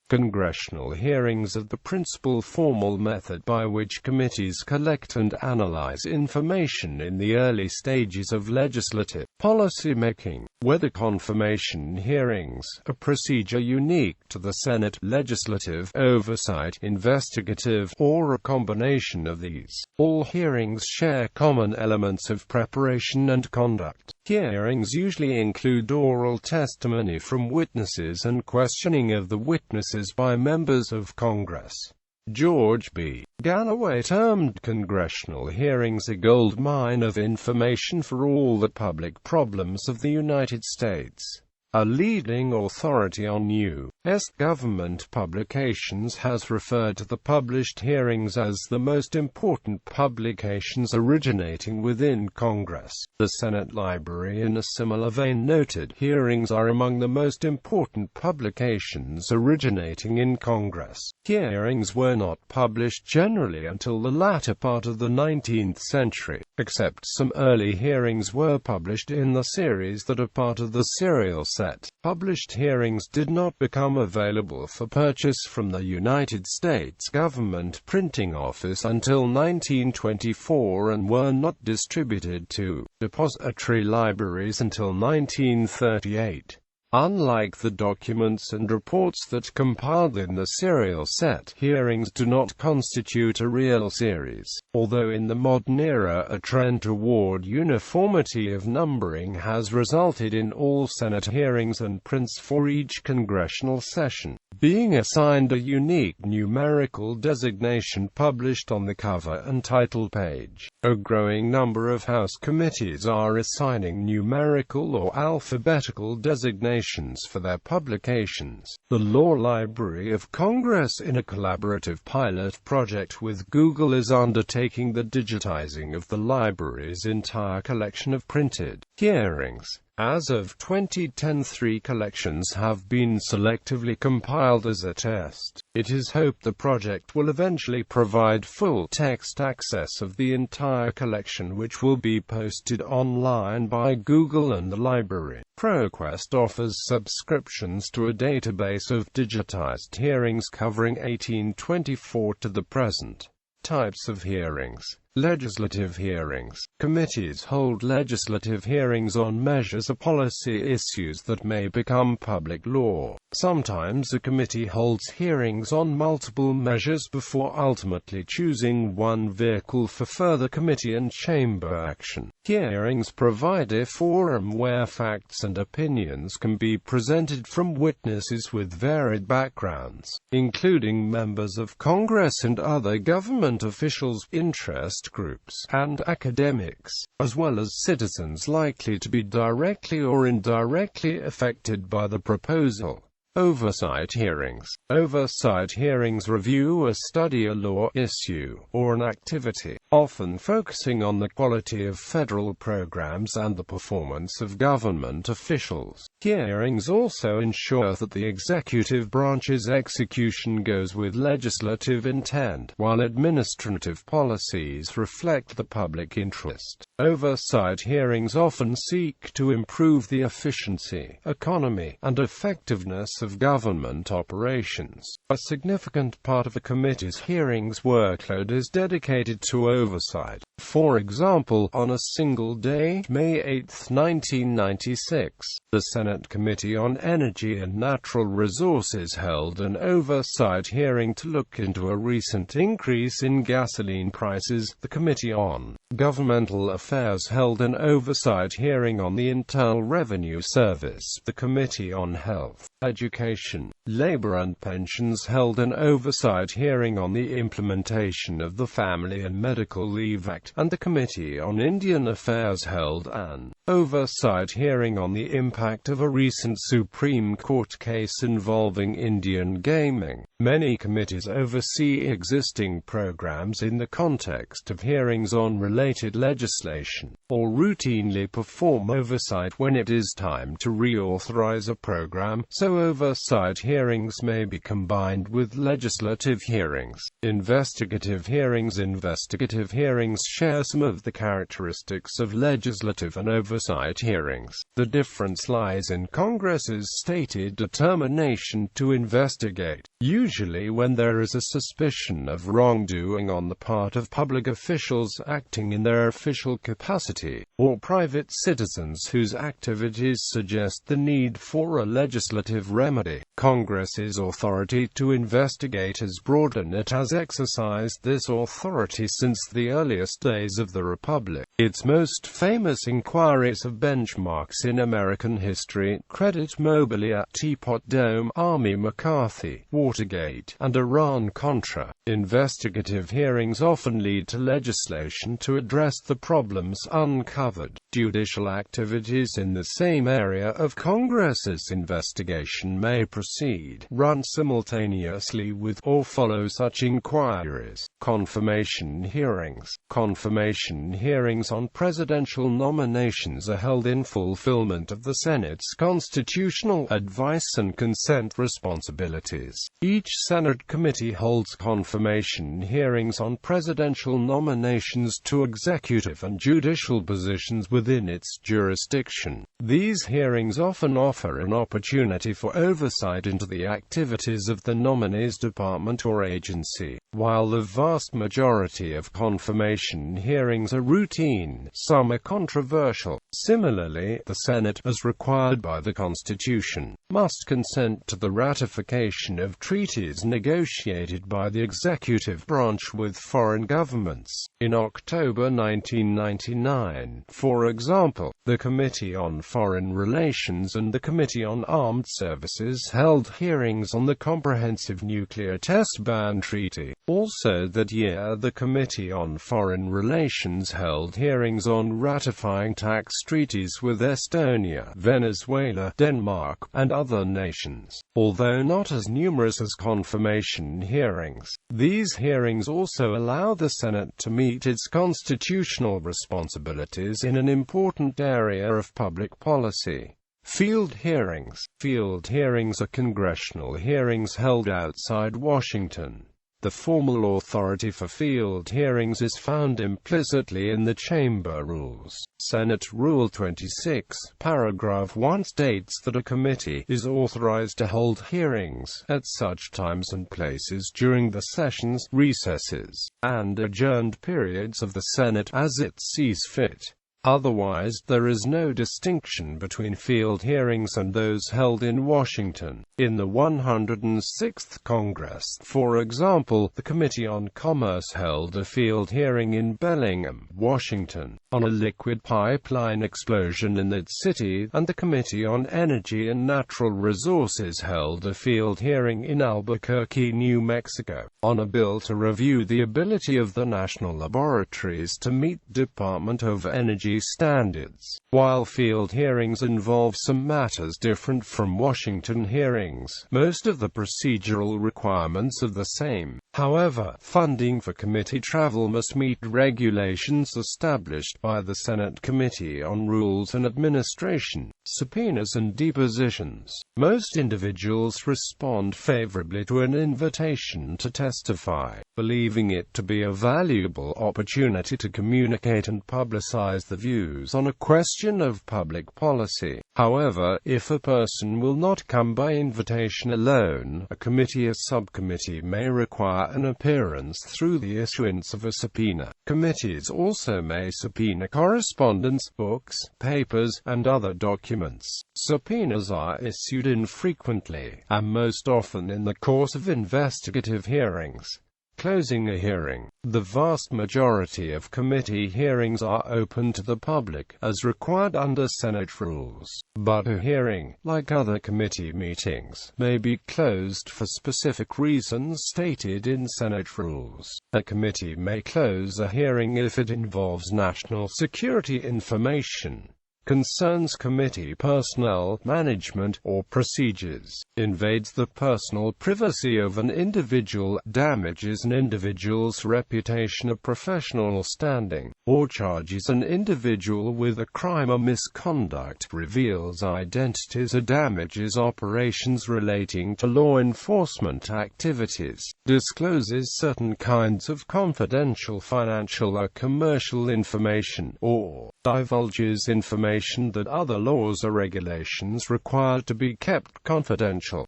Congressional hearings are the principal formal method by which committees collect and analyze information in the early stages of legislative policymaking. Whether confirmation hearings, a procedure unique to the Senate, legislative, oversight, investigative, or a combination of these. All hearings share common elements of preparation and conduct. Hearings usually include oral testimony from witnesses and questioning of the witnesses by members of Congress.George B. Galloway termed congressional hearings a gold mine of information for all the public problems of the United States. A leading authority on U.S. government publications has referred to the published hearings as the most important publications originating within Congress. The Senate Library in a similar vein noted, hearings are among the most important publications originating in Congress. Hearings were not published generally until the latter part of the 19th century, except some early hearings were published in the series that are part of the serial set. Published hearings did not become available for purchase from the United States government printing office until 1924 and were not distributed to depository libraries until 1938. Unlike the documents and reports that compiled in the serial set, hearings do not constitute a real series, although in the modern era a trend toward uniformity of numbering has resulted in all Senate hearings and prints for each congressional session being assigned a unique numerical designation published on the cover and title page. A growing number of House committees are assigning numerical or alphabetical designations for their publications. The Law Library of Congress, in a collaborative pilot project with Google, is undertaking the digitizing of the library's entire collection of printed hearings. As of 2010, 3 collections have been selectively compiled as a test. It is hoped the project will eventually provide full-text access of the entire collection, which will be posted online by Google and the library. ProQuest offers subscriptions to a database of digitized hearings covering 1824 to the present. Types of hearings. Legislative hearings. Committees hold legislative hearings on measures or policy issues that may become public law. Sometimes a committee holds hearings on multiple measures before ultimately choosing one vehicle for further committee and chamber action. Hearings provide a forum where facts and opinions can be presented from witnesses with varied backgrounds, including members of Congress and other government officials, interest groups, and academics, as well as citizens likely to be directly or indirectly affected by the proposal. Oversight hearings. Oversight hearings review a study, a law, issue, or an activity, often focusing on the quality of federal programs and the performance of government officials. Hearings also ensure that the executive branch's execution goes with legislative intent, while administrative policies reflect the public interest. Oversight hearings often seek to improve the efficiency, economy, and effectiveness of government operations. A significant part of the committee's hearings workload is dedicated to oversight. For example, on a single day, May 8, 1996, the Senate Committee on Energy and Natural Resources held an oversight hearing to look into a recent increase in gasoline prices. The Committee on Governmental Affairs held an oversight hearing on the Internal Revenue Service. The Committee on Health, Education, Labor and Pensions held an oversight hearing on the implementation of the Family and Medical Leave Act, and the Committee on Indian Affairs held an oversight hearing on the impact of a recent Supreme Court case involving Indian gaming. Many committees oversee existing programs in the context of hearings on related legislation, or routinely perform oversight when it is time to reauthorize a program, so Also, oversight hearings may be combined with legislative hearings. Investigative hearings. Investigative hearings share some of the characteristics of legislative and oversight hearings. The difference lies in Congress's stated determination to investigate, usually when there is a suspicion of wrongdoing on the part of public officials acting in their official capacity, or private citizens whose activities suggest the need for a legislative remedy. Congress's authority to investigate is broad, and it has exercised this authority since the earliest days of the Republic. Its most famous inquiries of benchmarks in American history credit Mobilia, Teapot Dome, Army McCarthy, Watergate, and Iran-Contra. Investigative hearings often lead to legislation to address the problems uncovered. Judicial activities in the same area of Congress's investigation may proceed, run simultaneously with, or follow such inquiries. Confirmation hearings. Confirmation hearings on presidential nominations are held in fulfillment of the Senate's constitutional advice and consent responsibilities. Each Senate committee holds confirmation hearings on presidential nominations to executive and judicial positions within its jurisdiction. These hearings often offer an opportunity for oversight into the activities of the nominee's department or agency. While the vast majority of confirmation hearings are routine, some are controversial. Similarly, the Senate, as required by the Constitution, must consent to the ratification of treaties negotiated by the executive branch with foreign governments. In October 1999, for example, the Committee on Foreign Relations and the Committee on Armed Services held hearings on the Comprehensive Nuclear Test Ban Treaty. Also that year, the Committee on Foreign Relations held hearings on ratifying tax treaties with Estonia, Venezuela, Denmark, and other nations. Although not as numerous as confirmation hearings, these hearings also allow the Senate to meet its constitutional responsibilities in an important area of public policy. Field hearings. Field hearings are congressional hearings held outside Washington. The formal authority for field hearings is found implicitly in the Chamber Rules. Senate Rule 26, paragraph 1 states that a committee is authorized to hold hearings at such times and places during the sessions, recesses, and adjourned periods of the Senate as it sees fit. Otherwise, there is no distinction between field hearings and those held in Washington. In the 106th Congress, for example, the Committee on Commerce held a field hearing in Bellingham, Washington, on a liquid pipeline explosion in that city, and the Committee on Energy and Natural Resources held a field hearing in Albuquerque, New Mexico, on a bill to review the ability of the national laboratories to meet Department of Energy standards. While field hearings involve some matters different from Washington hearings, most of the procedural requirements are the same. However, funding for committee travel must meet regulations established by the Senate Committee on Rules and Administration. Subpoenas and depositions. Most individuals respond favorably to an invitation to testify, believing it to be a valuable opportunity to communicate and publicize the views on a question of public policy. However, if a person will not come by invitation alone, a committee or subcommittee may require an appearance through the issuance of a subpoena. Committees also may subpoena correspondence, books, papers, and other documents. Subpoenas are issued infrequently, and most often in the course of investigative hearings. Closing a hearing. The vast majority of committee hearings are open to the public, as required under Senate rules. But a hearing, like other committee meetings, may be closed for specific reasons stated in Senate rules. A committee may close a hearing if it involves national security information. concerns committee personnel, management, or procedures, invades the personal privacy of an individual, damages an individual's reputation or professional standing, or charges an individual with a crime or misconduct, reveals identities or damages operations relating to law enforcement activities, discloses certain kinds of confidential financial or commercial information, or divulges information that other laws or regulations require to be kept confidential.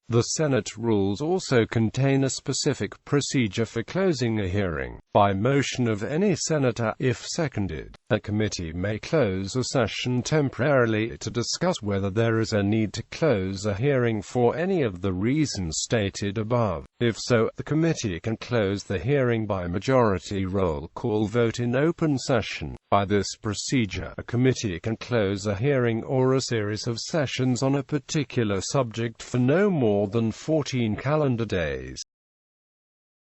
The Senate rules also contain a specific procedure for closing a hearing. By motion of any senator, if seconded, a committee may close a session temporarily to discuss whether there is a need to close a hearing for any of the reasons stated above. If so, the committee can close the hearing by majority roll call vote in open session. By this procedure, a committee can close a hearing or a series of sessions on a particular subject for no more than 14 calendar days.